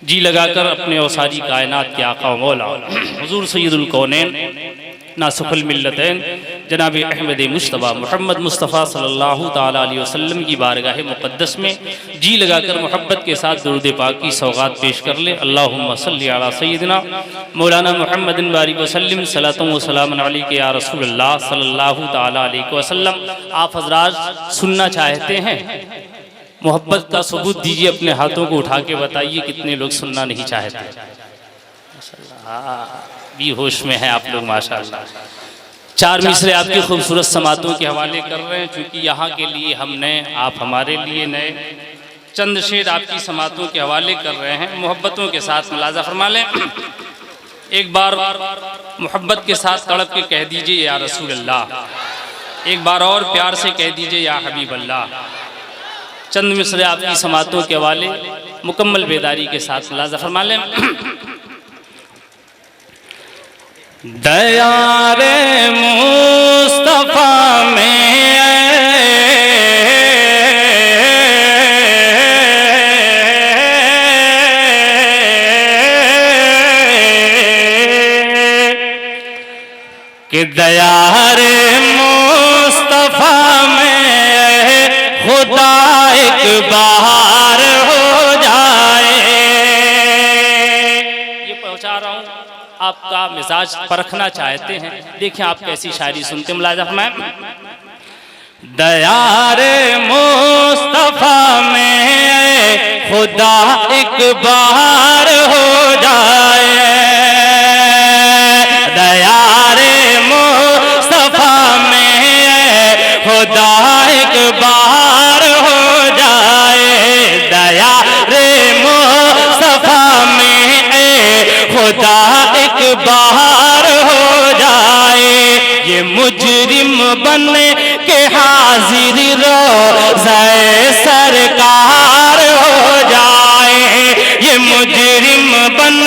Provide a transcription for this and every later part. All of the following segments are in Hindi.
जी लगाकर अपने और सारी कायनात के आका मौला हुजूर सैयदुल कौनैन नासुखुल मिल्लतैन जनाब अहमद मुश्तबा मोहम्मद मुस्तफ़ा सल्लल्लाहु ताला अलैहि वसल्लम की बारगाह मुक़द्दस में जी लगाकर मोहब्बत के साथ दुरूद पाक की सौगात पेश कर ले। अल्लाहुम्मा सल्ली अला सय्यिदिना मौलाना मुहम्मदिन बारिक वसल्लिम सलातुन व सलामुन अलैका या रसूलल्लाह सल्लल्लाहु ताला अलैहि वसल्लम। आप हज़रात सुनना चाहते हैं? मोहब्बत का सबूत दीजिए, अपने हाथों को उठा के बताइए कितने लोग सुनना नहीं चाहते। भी होश में है आप लोग माशाअल्लाह। चार मिसरे आपकी खूबसूरत समातों के हवाले कर रहे हैं, चूँकि यहाँ के लिए हम नए, आप हमारे लिए नए। चंद शेर आपकी समातों के हवाले कर रहे हैं, मोहब्बतों के साथ मुलाजा फरमा लें। एक बार मोहब्बत के साथ तड़प के कह दीजिए या रसूल अल्लाह, एक बार और प्यार से कह दीजिए या हबीब अल्लाह। चंद मिसरे आपकी समातों के हवाले मुकम्मल बेदारी के साथ मुलाजा फरमा लें। दयारे मुस्तफा में कि दयारे मुस्तफा में खुदा एक बार हो जाए। ये पहुंचा रहा हूं, आपका मिजाज परखना चाहते हैं, देखिए आप कैसी शायरी सुनते। मुलाजा फरमाएं। दयारे मुस्तफा में खुदा एक बार हो जाए, दयारे मुस्तफा में खुदा एक बार हो जाए, दयारे मुस्तफा में खुदा एक बार हो जाए। ये मुजरिम बन के हाजिर रोज़ाए सरकार हो जाए, ये मुजरिम बन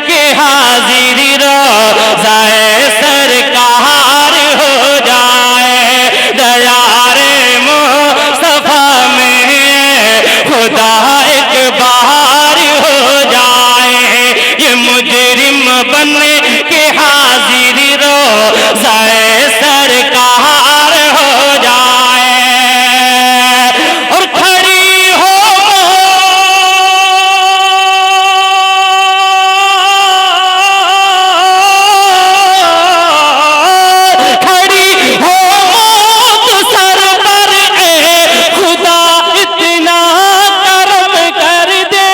के हाजिर रोज़ाए सरकार हो जाए। दयारे मुस्तफा में खुदा एक बार हो जाए, ये मुजरिम बन के हाजिर रोज़ाए सरकार हो जाए। और खड़ी हो मौत सर पर, खुदा इतना करम कर दे।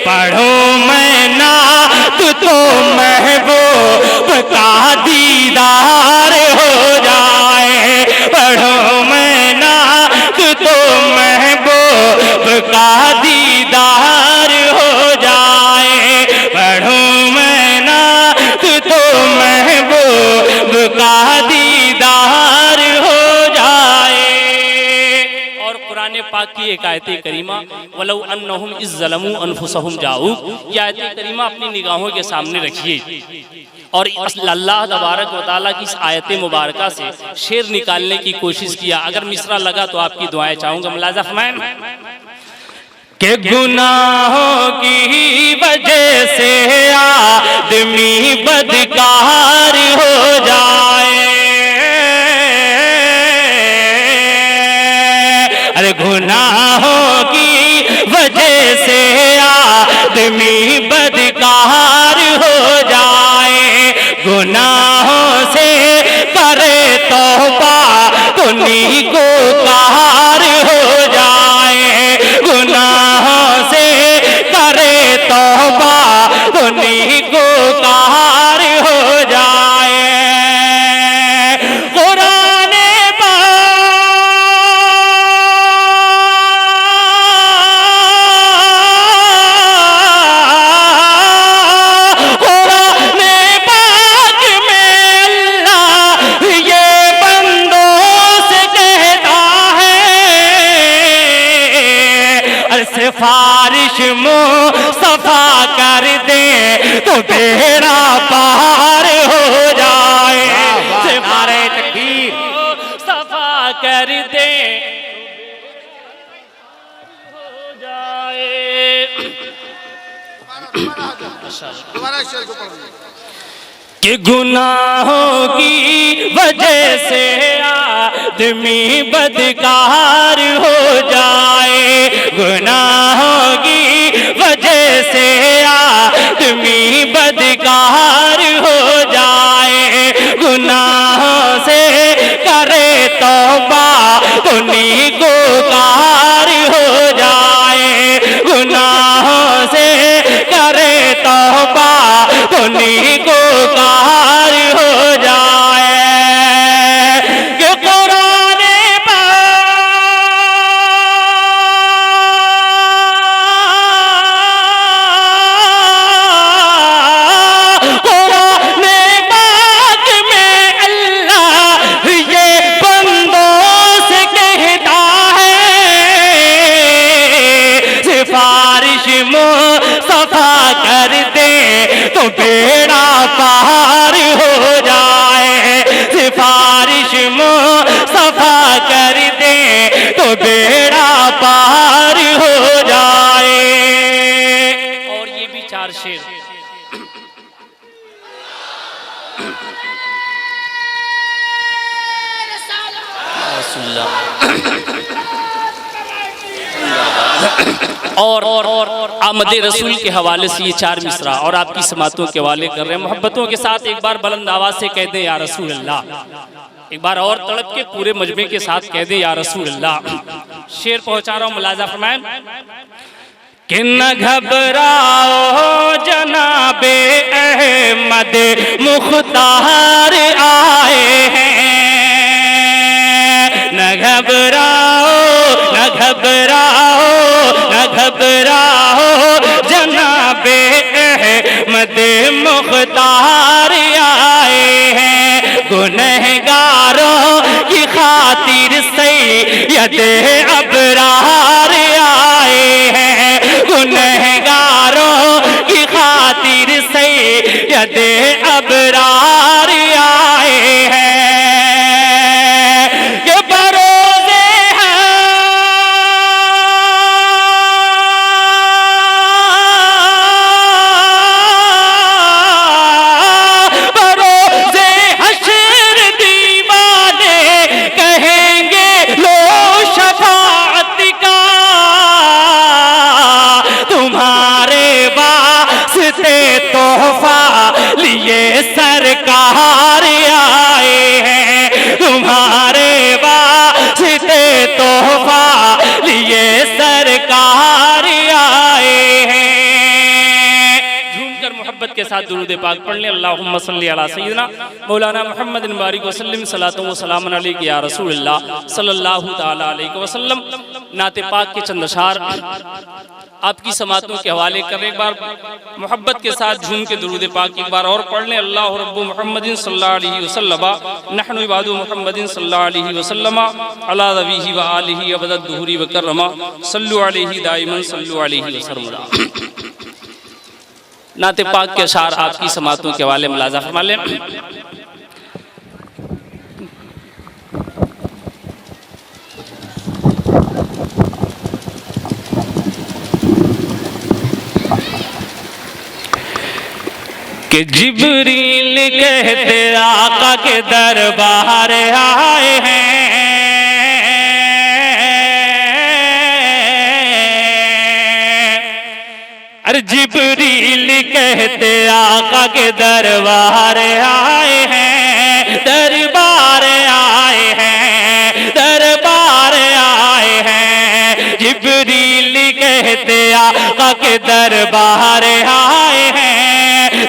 पढ़ो मैं नात तो महबूब का दीदार हो जाए, पढ़ो मैं नात तो महबूब का दीदार हो जाए, पढ़ो मैं नात तो महबूब का दीदार हो जाए। और कुरान पाक की एक आयत करीमा वलौ अन्नहुम इज़ ज़लमू अनफुसहुम जाऊ, ये आयत करीमा अपनी निगाहों के सामने रखिए और अल्लाह तबारक व तआला की इस आयत मुबारका से शेर निकालने की कोशिश किया। अगर मिसरा लगा तो आपकी दुआएं चाहूँगा। मुलाजा फरमाएं कि गुनाहों की वजह से आदमी बदकार हो जाए, अरे गुनाहों की वजह से आदमी बदकार हो जाए, गुनाहों से करे तौबा तो नेकोकार हो जाए, गुनाहों से करे तौबा तो नेकोकार हो जाए। सिफारिश मुस्तफा कर दे तो बेड़ा पार हो जाए, सिफारिश तकबीर मुस्तफा कर दे हो जाए। दोबारा शेर को पढ़िए। कि गुनाहों की वजह से आदमी बदकार हो जाए, गुनाहों की वजह से आदमी बदकार हो जाए, गुनाहों से करे तौबा तो नेकोकार हो जाए, गुनाहों से करे तौबा तो नेकोकार हो जाए। कि कुरान पाक में अल्लाह ये बंदों से कहता है, सिफारिश मुस्तफा कर दे तो बेड़ा पार हो जाए, सिफारिश मुस्तफा कर दे तो बेड़ा पार हो जाए। और ये भी 4 शेर। और आमद रसूल के हवाले से ये 4 मिसरा और आपकी समातों के हवाले कर रहे हैं। मोहब्बतों के साथ एक बार बुलंद आवाज से कह दे या रसूल अल्लाह। एक बार और तड़प के पूरे मजमे के साथ कह दे या रसूल अल्लाह। शेर पहुंचा रहा हूं, मुलाजा फरमाएं। कि न घबराओ जनाबे अहमद मुख्तार आए हैं, न घबराओ, न घबराओ, न घबराओ जनाबे अहमद मुख्तार आए हैं, गुनहगारों की खातिर सैयद अबरार आए हैं, गुनहगारों की खातिर सैयद अबरार आए हैं। ये बरोज़े बरोज़े हश्र दीवाने कहेंगे लो शफाअत का, तुम्हारे वास्ते तोहफा लिए सरकार आए हैं, तुम्हारे वास्ते तोहफा लिए सरकार आए हैं। झूमकर मोहब्बत के साथ दुरूद पाक पढ़ लें। अल्लाहुम्मा सल्ली अला सय्यिदना मौलाना मुहम्मद बारिक वसल्लम सलातु व सलामुन अलैका या रसूलल्लाह सल्लल्लाहु तआला अलैहि वसल्लम। नाते पाक के चंद अशार आपकी समातों के हवाले करें। एक बार मोहब्बत के साथ झूम के दुरूद पाक एक बार और पढ़ लें। अल्लाह रब्बु मुहम्मदिन सल्लल्लाहु अलैहि वसल्लम नहनु इबादु मुहम्मदिन सल्लल्लाहु अलैहि वसल्लम अला नबीही व आलिही अबदद दुहूरी व कररमा सल्लु अलैहि दाइमन सल्लु अलैहि वसल्लम। नाते पाक के अशार आपकी समातों के हवाले मुलाजा फरमा लें। कि जिब्रील कहते आका के दरबार आए हैं, अरे जिब्रील कहते आका के दरबार आए हैं, दरबार आए हैं, दरबार आए हैं। जिब्रील कहते आका के दरबार आए हैं,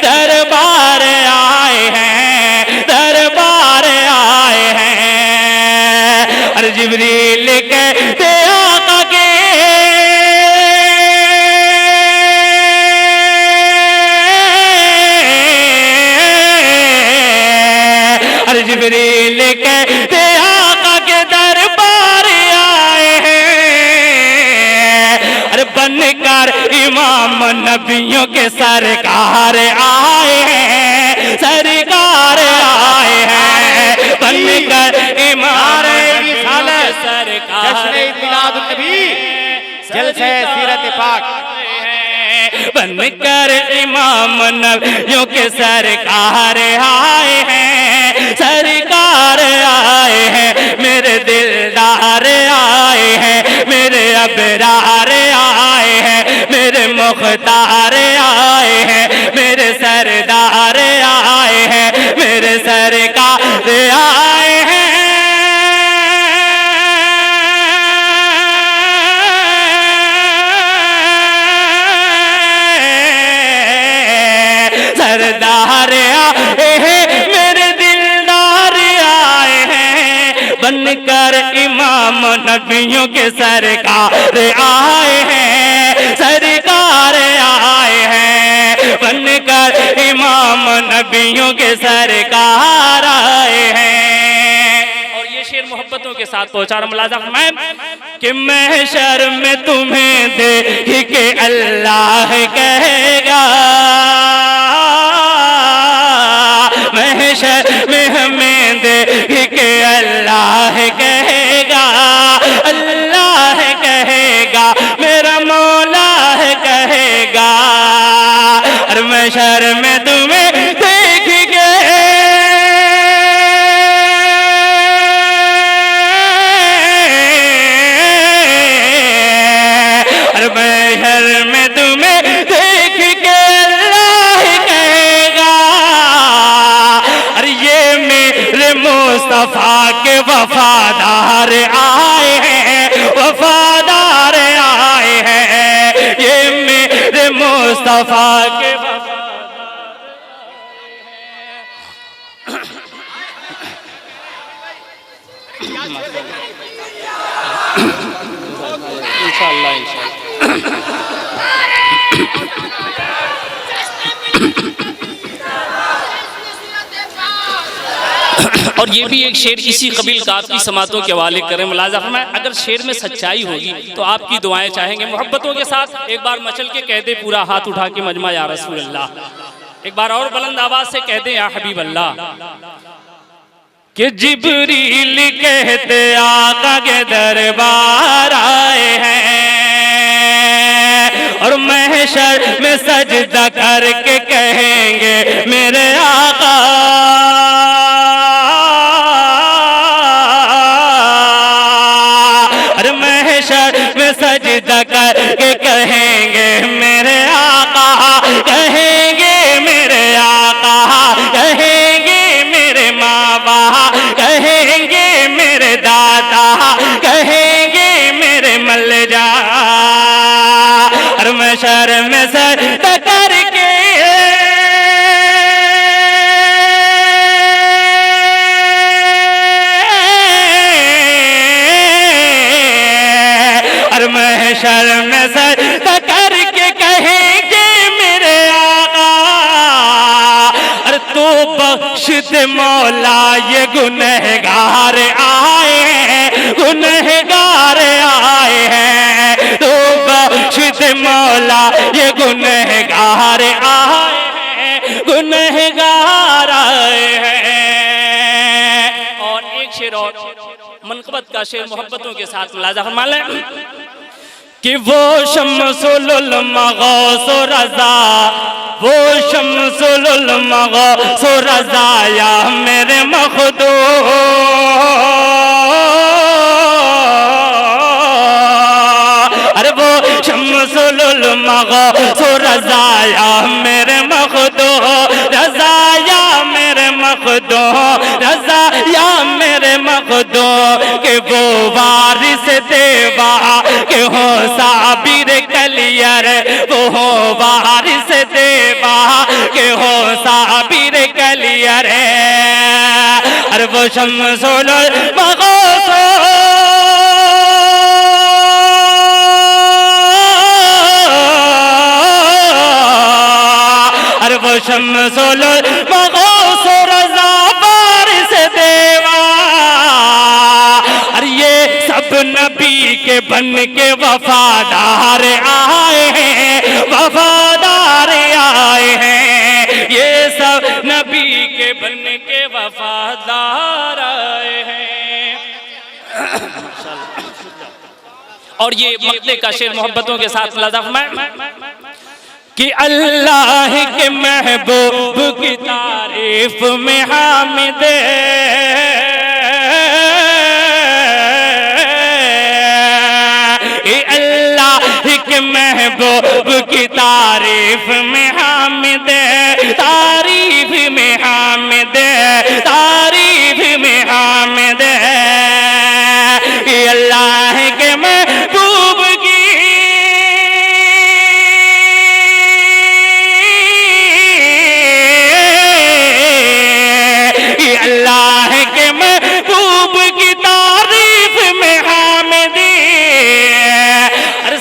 दरबार आए हैं, दरबार आए हैं। अरे जिब्रील कहते आका के जिब्रील कहते आका के दरबार आए हैं। अरे बनकर इमाम नबियों के सरकार आए हैं, सरकार आए हैं। बनकर इमाम जश्न मिलादुन नबी जलसे सीरत पाक बनकर इमाम नबियों के सरकार आए हैं, सरकार आए हैं, मेरे दिलदार आए हैं, मेरे अबरार आए हैं, मेरे मुख्तार आए हैं, मेरे सरदार आए हैं, मेरे सरकार आए हैं। सरदार आए हैं, मेरे दिलदार आए हैं, बनकर इमाम नबियों के सरकार आए हैं, सरकार आए हैं, बनकर इमाम नबियों के सरकार आए हैं। और ये शेर मोहब्बतों के साथ पहुंचा रहा मुलाजा फरमाए कि महशर में तुम्हें देख के अल्लाह कहेगा, महशर में हमें देख के अल्लाह कहेगा, अल्लाह कहेगा, मेरा मौला कहेगा, और महशर में तुम्हें देख के और महशर में तुम्हें देख के अल्लाह कहेगा, और ये मेरे मुस्तफा के वफादार आए हैं, वफादार आए हैं, ये मेरे मुस्तफा के इंशाअल्लाह और ये भी एक शेर इसी कबील का आपकी समातों के हवाले करें मुलाजा फरमाए, अगर शेर में सच्चाई होगी तो आपकी दुआएं चाहेंगे मोहब्बतों के साथ। एक बार मचल के कह दे पूरा हाथ उठा के मजमा या रसूल अल्लाह, एक बार और बुलंद आवाज से कह दे या हबीब अल्लाह। कि जिब्रील कहते आका के दरबार आए हैं, और महशर में सजदा करके कहेंगे मेरे आका, और महशर में सजदा करके कहेंगे मेरे आका, कहेंगे मेरे आका, कहेंगे मेरे माँ बाप, कहेंगे मेरे दादा, कहेंगे मेरे मल्जा, और महशर में सजदा करके और महशर में सजदा करके कहेंगे मेरे आका, और तू बख्श दे मौला ये गुनहगार आए हैं, गुनहगार आए हैं, तू बख्श दे मौला ये गुनहगार आए हैं, गुनहगार आए हैं। और एक शेर और मनकबत का शेर मोहब्बतों के साथ मुलाजा फरमा लें कि वो शम्सुल उलमा गौसो रज़ा, वो शम्सुल उलमा गौसो रज़ा या मेरे मखदूम, अरे वो शम्सुल उलमा गौसो रज़ा या मेरे मखदूम, रज़ा या मेरे मखदूम, रज़ा या मेरे मखदूम, के वो वारिस देवा के हो साबिर कलियर, वो हो वारिस देवा के हो साबिर कलियर, अरे वो शम्सुल मगौसो अरे वो शम्सुल मगौसो रज़ा वारिस देवा, अरे ये सब नबी के बन के वफादार आए हैं, वफादार आए हैं, ये सब नबी के बन के वफादार आए हैं। और ये मक्ते का शेर मोहब्बतों के साथ मुलाजा फरमाए कि अल्लाह के महबूब की तारीफ में हामिद के महबूब की तारीफ में हामिद तारीफ में हामिद तारीफ में हामिद अल्लाह के महबूब की अल्लाह के महबूब की तारीफ में हामिद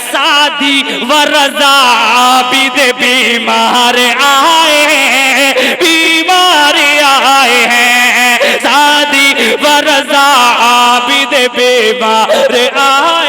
शादी व रज़ा बिद बीमार आए हैं बीमार आए हैं शादी व रज़ा बिद बीमार आए